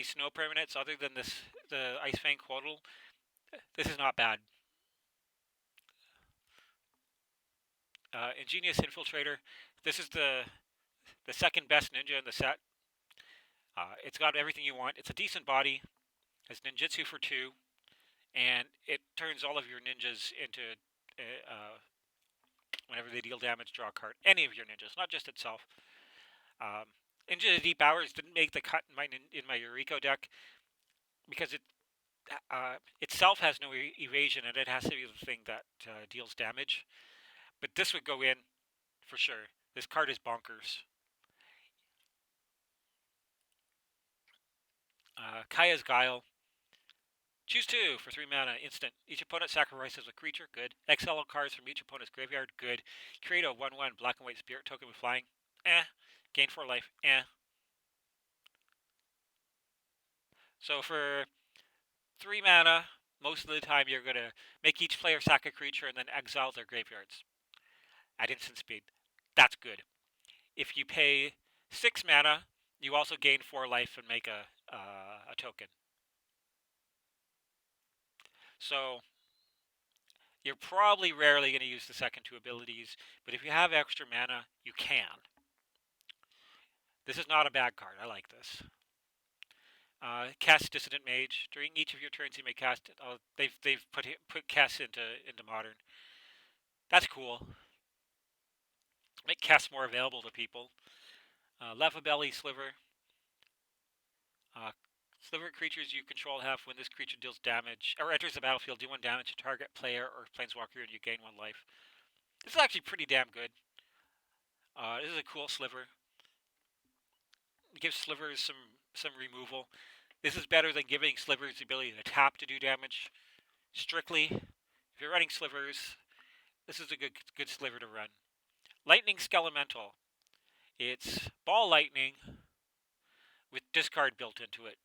snow permanents other than the Icefang Quaddle, this is not bad. Ingenious Infiltrator. This is the second best ninja in the set. It's got everything you want. It's a decent body. It's ninjutsu for 2. and it turns all of your ninjas into whenever they deal damage, draw a card. Any of your ninjas, not just itself. Into the Deep Hours didn't make the cut in my Eureka deck because it itself has no evasion, and it has to be the thing that deals damage. But this would go in for sure. This card is bonkers. Kaya's Guile. Choose 2 for 3 mana, instant. Each opponent sacrifices a creature, good. Exile cards from each opponent's graveyard, good. Create a 1/1 black and white spirit token with flying, Gain 4 life, So for 3 mana, most of the time you're going to make each player sack a creature and then exile their graveyards at instant speed. That's good. If you pay 6 mana, you also gain 4 life and make a token. So you're probably rarely going to use the second 2 abilities, but if you have extra mana, you can. This is not a bad card. I like this. Cast Dissident Mage. During each of your turns, you may cast. They've put Kess into Modern. That's cool. Make Kess more available to people. Lava Belly Sliver. Sliver creatures you control have when this creature deals damage or enters the battlefield, do 1 damage to target player or planeswalker, and you gain 1 life. This is actually pretty damn good. This is a cool Sliver. It gives Slivers some removal. This is better than giving Slivers the ability to tap to do damage. Strictly, if you're running Slivers, this is a good Sliver to run. Lightning Skelemental. It's Ball Lightning with discard built into it.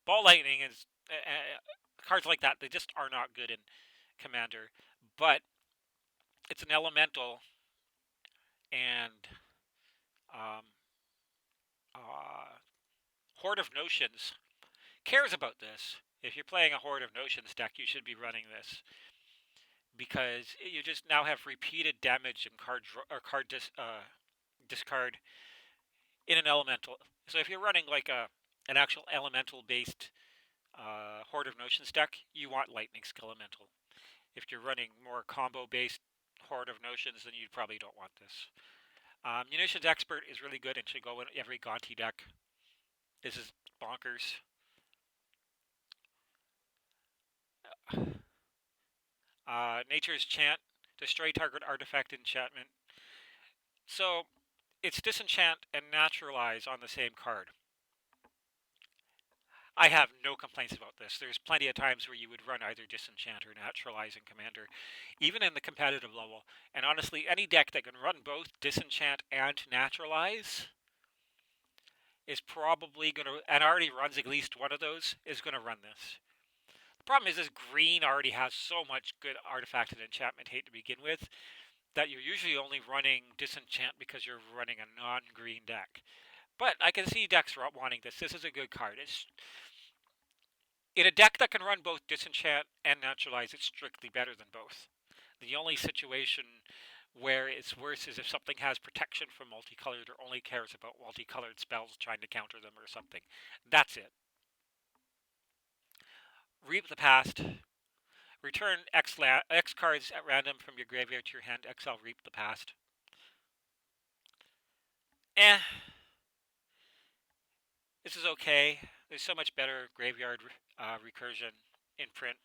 Ball Lightning is cards like that. They just are not good in Commander, but it's an elemental, and Horde of Notions cares about this. If you're playing a Horde of Notions deck, you should be running this because you just now have repeated damage and discard in an elemental. So if you're running like an actual elemental based Horde of Notions deck, you want Lightning Skelemental. If you're running more combo based Horde of Notions, then you probably don't want this. Munitions Expert is really good and should go in every Gonti deck. This is bonkers. Nature's Chant. Destroy target artifact enchantment. So, it's Disenchant and Naturalize on the same card. I have no complaints about this. There's plenty of times where you would run either Disenchant or Naturalize in Commander, even in the competitive level. And honestly, any deck that can run both Disenchant and Naturalize is probably going to, and already runs at least one of those, is going to run this. The problem is green already has so much good artifact and enchantment hate to begin with that you're usually only running Disenchant because you're running a non-green deck. But I can see decks wanting this. This is a good card. It's in a deck that can run both Disenchant and Naturalize, it's strictly better than both. The only situation where it's worse is if something has protection from multicolored or only cares about multicolored spells trying to counter them or something. That's it. Reap the Past. Return X cards at random from your graveyard to your hand. Exile Reap the Past. This is okay. There's so much better graveyard recursion in print.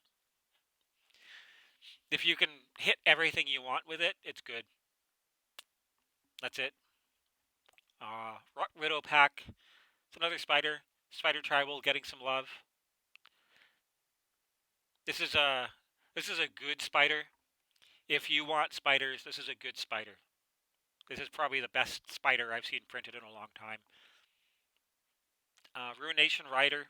If you can hit everything you want with it, it's good. That's it. Widow Pack. It's another spider. Spider Tribal getting some love. This is a good spider. If you want spiders, this is a good spider. This is probably the best spider I've seen printed in a long time. Ruination Rider.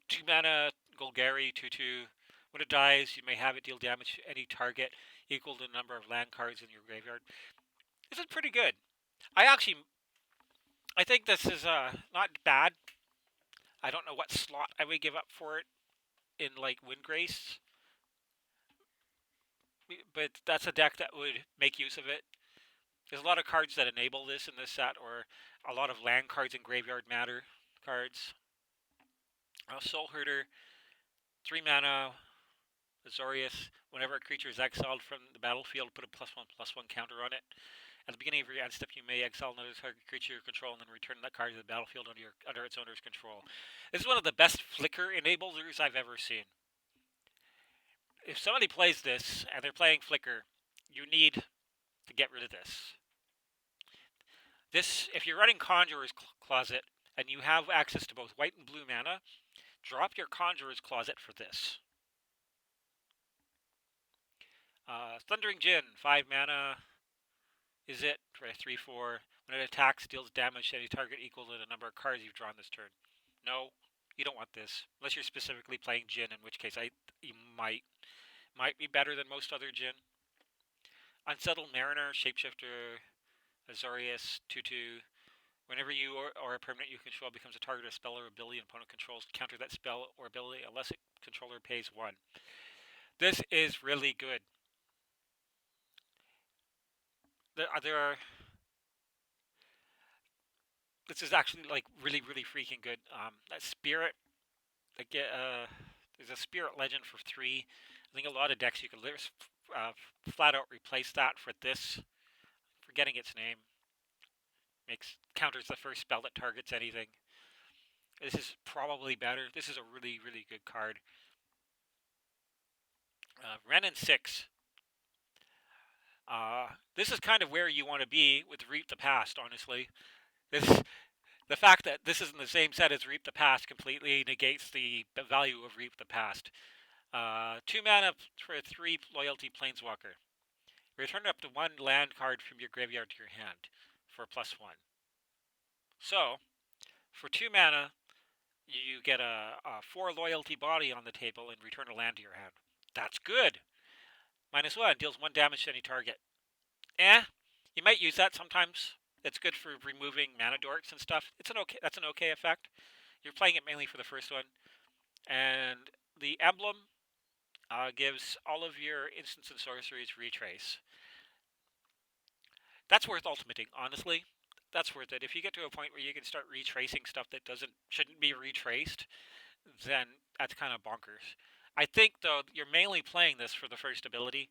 2 mana Golgari 2/2. When it dies, you may have it deal damage to any target equal to the number of land cards in your graveyard. This is pretty good. I think this is not bad. I don't know what slot I would give up for it in like Windgrace, but that's a deck that would make use of it. There's a lot of cards that enable this in this set, or a lot of land cards and graveyard matter cards. Soul Herder. 3 mana, Azorius. Whenever a creature is exiled from the battlefield, put a +1/+1 counter on it. At the beginning of your end step, you may exile another target creature you control and then return that card to the battlefield under its owner's control. This is one of the best flicker enablers I've ever seen. If somebody plays this and they're playing flicker, you need to get rid of this. If you're running Conjurer's Closet and you have access to both white and blue mana, drop your Conjurer's Closet for this. Thundering Djinn, 5 mana. Is it for a 3/4? When it attacks, deals damage to any target equal to the number of cards you've drawn this turn. No, you don't want this unless you're specifically playing Djinn, in which case you might be better than most other Djinn. Unsettled Mariner, Shapeshifter, Azorius, 2/2. Whenever you or a permanent you control becomes a target of a spell or ability and opponent controls, counter that spell or ability unless a controller pays 1. This is really good. This is actually like really freaking good. That spirit, there's a spirit legend for 3. I think a lot of decks you could flat out replace that for this. Forgetting its name. Counters the first spell that targets anything. This is probably better. This is a really good card. Renin 6. This is kind of where you want to be with Reap the Past, honestly. The fact that this is in the same set as Reap the Past completely negates the value of Reap the Past. 2 mana for a 3 loyalty Planeswalker. Return up to 1 land card from your graveyard to your hand for +1. So, for 2 mana, you get a 4 loyalty body on the table and return a land to your hand. That's good. -1 deals 1 damage to any target. You might use that sometimes. It's good for removing mana dorks and stuff. That's an okay effect. You're playing it mainly for the first one. And the emblem gives all of your instants and sorceries retrace. That's worth ultimating, honestly. That's worth it. If you get to a point where you can start retracing stuff that shouldn't be retraced, then that's kind of bonkers. I think, though, you're mainly playing this for the first ability.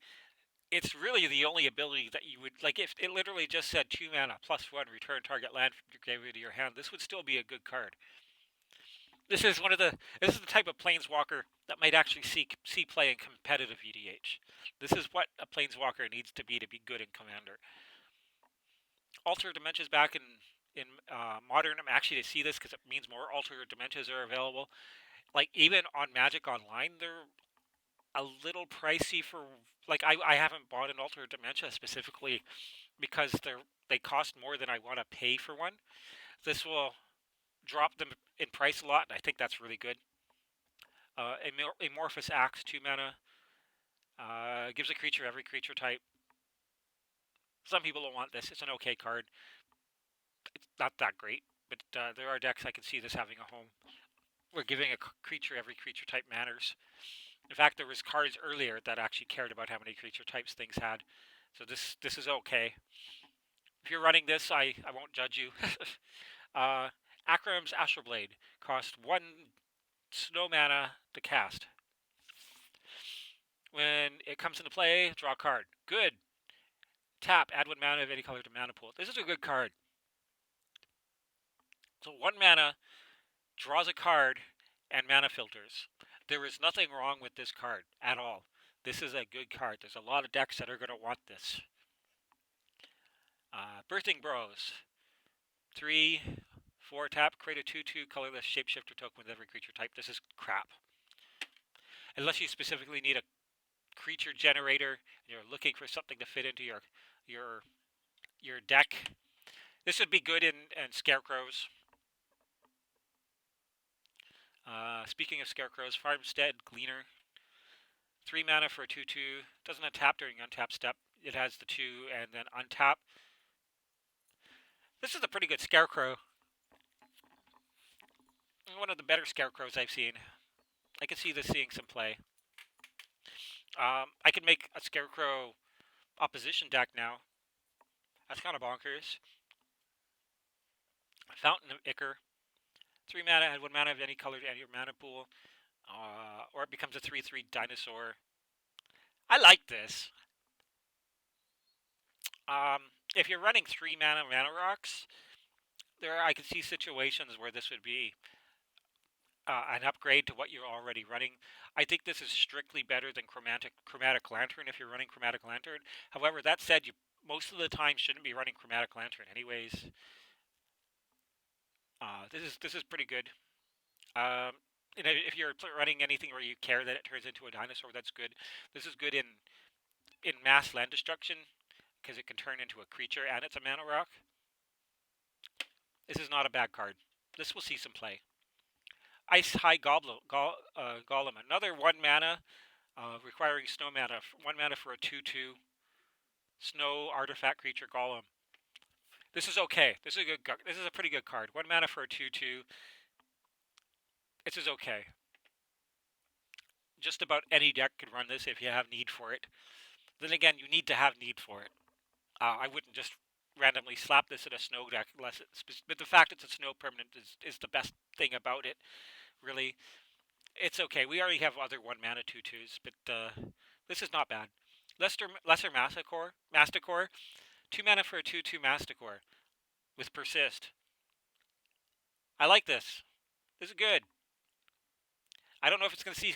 It's really the only ability that you would like. If it literally just said 2 mana +1, return target land from your graveyard to your hand, this would still be a good card. This is the type of Planeswalker that might actually see play in competitive EDH. This is what a Planeswalker needs to be good in Commander. Alter Dementia's back in Modern. I'm actually to see this because it means more Alter Dementias are available. Like, even on Magic Online, they're a little pricey for, like, I haven't bought an Alter Dementia specifically because they cost more than I want to pay for one. This will drop them in price a lot, and I think that's really good. Amorphous Axe, 2 mana. Gives a creature every creature type. Some people don't want this. It's an okay card. It's not that great, but there are decks I can see this having a home. We're giving a creature every creature type matters. In fact, there was cards earlier that actually cared about how many creature types things had. So this is okay. If you're running this, I won't judge you. Akram's Astral Blade cost 1 snow mana to cast. When it comes into play, draw a card. Good. Tap, add 1 mana of any color to mana pool. This is a good card. So 1 mana, draws a card, and mana filters. There is nothing wrong with this card at all. This is a good card. There's a lot of decks that are going to want this. Birthing Bros. 3, 4 tap, create a 2/2 colorless shapeshifter token with every creature type. This is crap. Unless you specifically need a creature generator and you're looking for something to fit into your deck. This would be good in Scarecrows. Speaking of Scarecrows, Farmstead Gleaner. 3 mana for a 2/2. Doesn't untap during untap step. It has the 2 and then untap. This is a pretty good Scarecrow. One of the better Scarecrows I've seen. I can see this seeing some play. I could make a Scarecrow opposition deck now. That's kind of bonkers. Fountain of Ichor. 3 mana, add 1 mana of any color to add your mana pool. or it becomes a 3/3 dinosaur. I like this. If you're running 3 mana rocks, I can see situations where this would be an upgrade to what you're already running. I think this is strictly better than Chromatic Lantern if you're running Chromatic Lantern. However, that said, you most of the time shouldn't be running Chromatic Lantern anyways. This is pretty good. And if you're running anything where you care that it turns into a dinosaur, that's good. This is good in mass land destruction because it can turn into a creature and it's a mana rock. This is not a bad card. This will see some play. Ice High Golem, another 1 mana, requiring snow mana. 1 mana for a 2/2 snow artifact creature golem. This is okay. This is a good. This is a pretty good card. 1 mana for a 2/2. This is okay. Just about any deck could run this if you have need for it. Then again, you need to have need for it. I wouldn't just randomly slap this in a snow deck unless it's. But the fact it's a snow permanent is the best thing about it. Really, it's okay. We already have other 1 mana 2/2s, but this is not bad. Lesser Masticore, 2 mana for a 2/2 Masticore with Persist. I like this. This is good. I don't know if it's going to see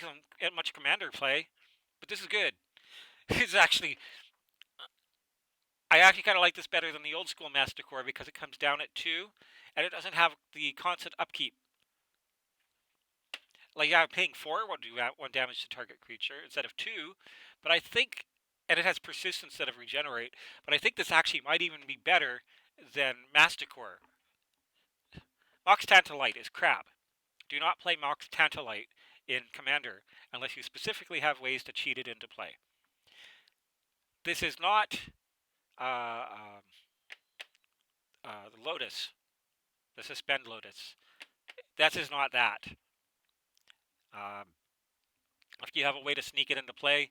much commander play, but this is good. It's actually, I actually kind of like this better than the old school Masticore because it comes down at 2, and it doesn't have the constant upkeep. Like, yeah, paying 4 will do 1 damage to target creature instead of 2, but I think, and it has persist instead of regenerate, but I think this actually might even be better than Masticore. Mox Tantalite is crap. Do not play Mox Tantalite in Commander unless you specifically have ways to cheat it into play. This is not the Lotus, the Suspend Lotus. That is not that. If you have a way to sneak it into play,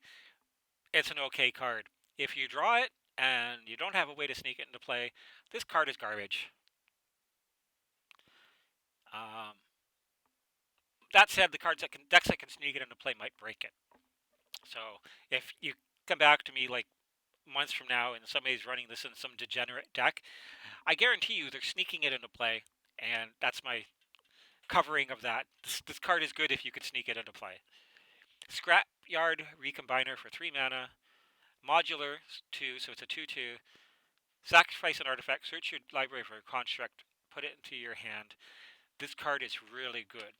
it's an okay card. If you draw it and you don't have a way to sneak it into play, this card is garbage. That said, the decks that can sneak it into play might break it. So if you come back to me like months from now and somebody's running this in some degenerate deck, I guarantee you they're sneaking it into play, and that's my covering of that. This card is good if you can sneak it into play. Scrapyard Recombiner for 3 mana. Modular 2, so it's a 2/2. Sacrifice an artifact, search your library for a construct, put it into your hand. This card is really good.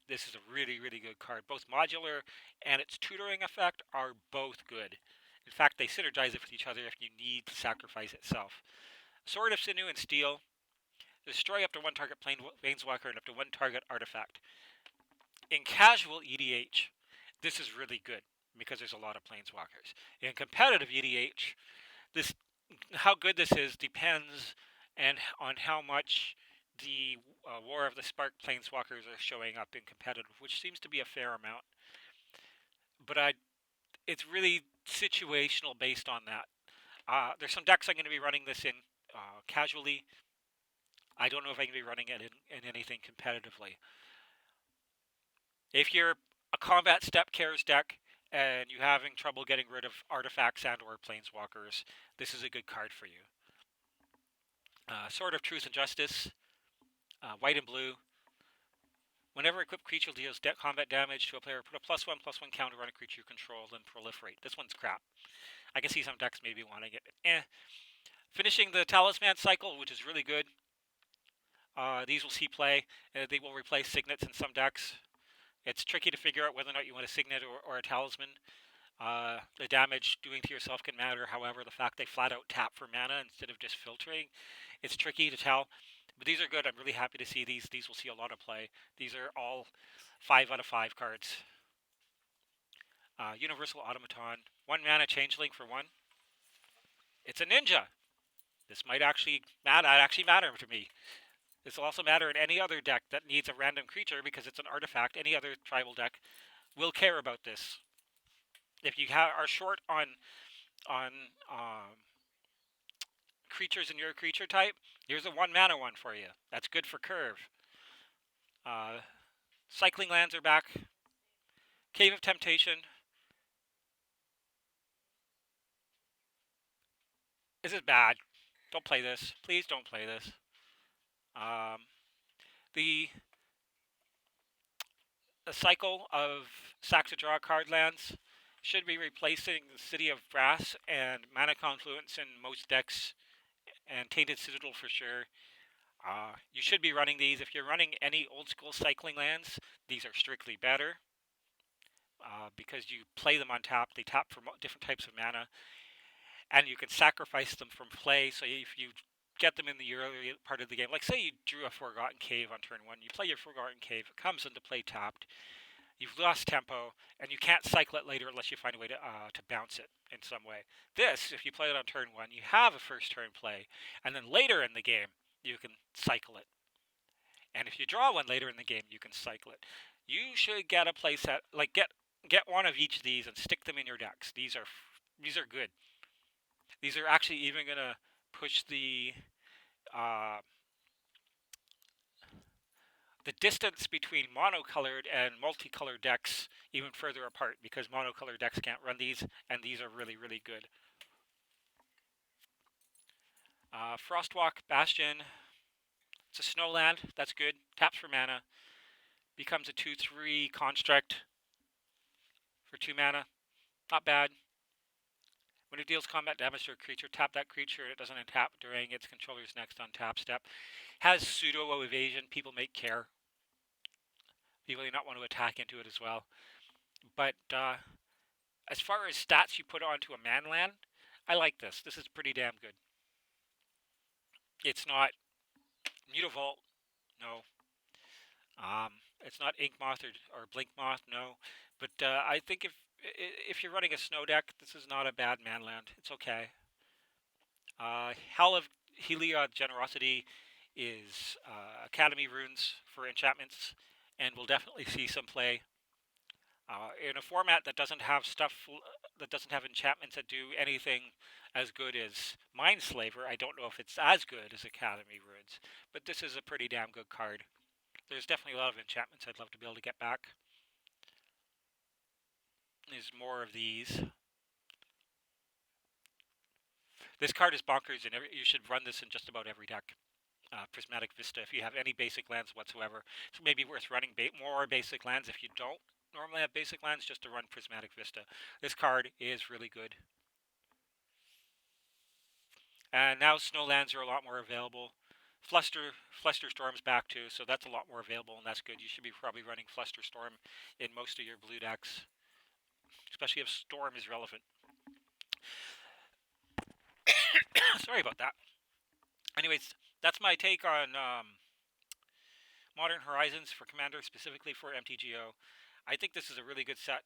This is a really, really good card. Both modular and its tutoring effect are both good. In fact, they synergize it with each other if you need to sacrifice itself. Sword of Sinew and Steel. Destroy up to 1 target Planeswalker and up to 1 target artifact. In casual EDH, this is really good because there's a lot of Planeswalkers. In competitive EDH, how good this is depends on how much the War of the Spark Planeswalkers are showing up in competitive, which seems to be a fair amount. But it's really situational based on that. There's some decks I'm going to be running this in casually. I don't know if I'm going to be running it in anything competitively. If you're a combat step cares deck and you're having trouble getting rid of artifacts and or planeswalkers, this is a good card for you. Sword of Truth and Justice, white and blue. Whenever equipped creature deals combat damage to a player, put a +1/+1 counter on a creature you control, then proliferate. This one's crap. I can see some decks maybe wanting it. Finishing the Talisman cycle, which is really good. These will see play. They will replace signets in some decks. It's tricky to figure out whether or not you want a signet or a talisman. The damage doing to yourself can matter. However, the fact they flat out tap for mana instead of just filtering, it's tricky to tell. But these are good. I'm really happy to see these. These will see a lot of play. These are all 5 out of 5 cards. Universal Automaton. 1 mana Changeling for 1. It's a ninja. This might actually matter to me. This will also matter in any other deck that needs a random creature because it's an artifact. Any other tribal deck will care about this. If you are short on creatures in your creature type, here's a 1 mana one for you. That's good for curve. Cycling lands are back. Cave of Temptation. This is bad. Don't play this. Please don't play this. Um, the cycle of sacks of draw card lands should be replacing the City of Brass and Mana Confluence in most decks, and Tainted Citadel for sure. You should be running these. If you're running any old school cycling lands, these are strictly better. Because you play them on tap, they tap for different types of mana, and you can sacrifice them from play. So if you get them in the early part of the game, like say you drew a Forgotten Cave on turn 1, you play your Forgotten Cave, it comes into play tapped, you've lost tempo, and you can't cycle it later unless you find a way to bounce it in some way. This, if you play it on turn 1, you have a first turn play, and then later in the game, you can cycle it. And if you draw one later in the game, you can cycle it. You should get a playset, like get one of each of these and stick them in your decks. These are good. These are actually even going to push uh, the distance between monocolored and multicolored decks even further apart, because monocolored decks can't run these, and these are really, really good. Frostwalk Bastion. It's a snowland. That's good. Taps for mana. Becomes a 2/3 construct for 2 mana. Not bad. When it deals combat damage to a creature, tap that creature. It doesn't untap during its controller's next untap step. Has pseudo evasion. People may care. People may not want to attack into it as well. But as far as stats you put onto a man land, I like this. This is pretty damn good. It's not Mutavault, no. It's not Ink Moth or Blink Moth, no. But I think if you're running a snow deck, this is not a bad man land. It's okay. Hell of Heliod Generosity is Academy runes for enchantments, and we'll definitely see some play. In a format that doesn't have enchantments that do anything as good as Mindslaver, I don't know if it's as good as Academy runes, but this is a pretty damn good card. There's definitely a lot of enchantments I'd love to be able to get back. There's more of these. This card is bonkers, and you should run this in just about every deck. Prismatic Vista, if you have any basic lands whatsoever. It's maybe worth running more basic lands if you don't normally have basic lands, just to run Prismatic Vista. This card is really good. And now Snowlands are a lot more available. Flusterstorm's back too, so that's a lot more available, and that's good. You should be probably running Flusterstorm in most of your blue decks, especially if Storm is relevant. Sorry about that. Anyways, that's my take on Modern Horizons for Commander, specifically for MTGO. I think this is a really good set.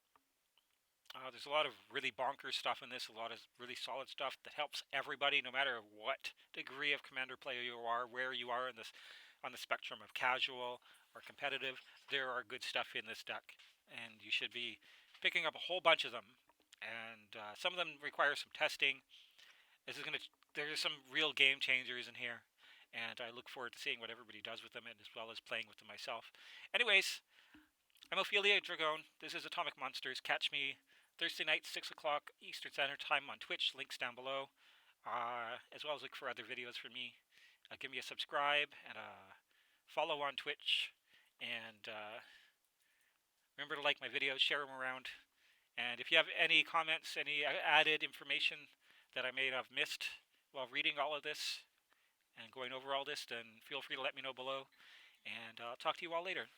There's a lot of really bonkers stuff in this, a lot of really solid stuff that helps everybody, no matter what degree of Commander player you are, where you are on the spectrum of casual or competitive. There are good stuff in this deck, and you should be picking up a whole bunch of them. And some of them require some testing. There's some real game changers in here, and I look forward to seeing what everybody does with them, and as well as playing with them myself. Anyways, I'm Ophelia Dragon. This is Atomic Monsters. Catch me Thursday night, 6 o'clock Eastern Standard Time on Twitch. Links down below. As well as look for other videos from me. Give me a subscribe and a follow on Twitch. And remember to like my videos, share them around. And if you have any comments, any added information that I may have missed while reading all of this and going over all this, then feel free to let me know below. And I'll talk to you all later.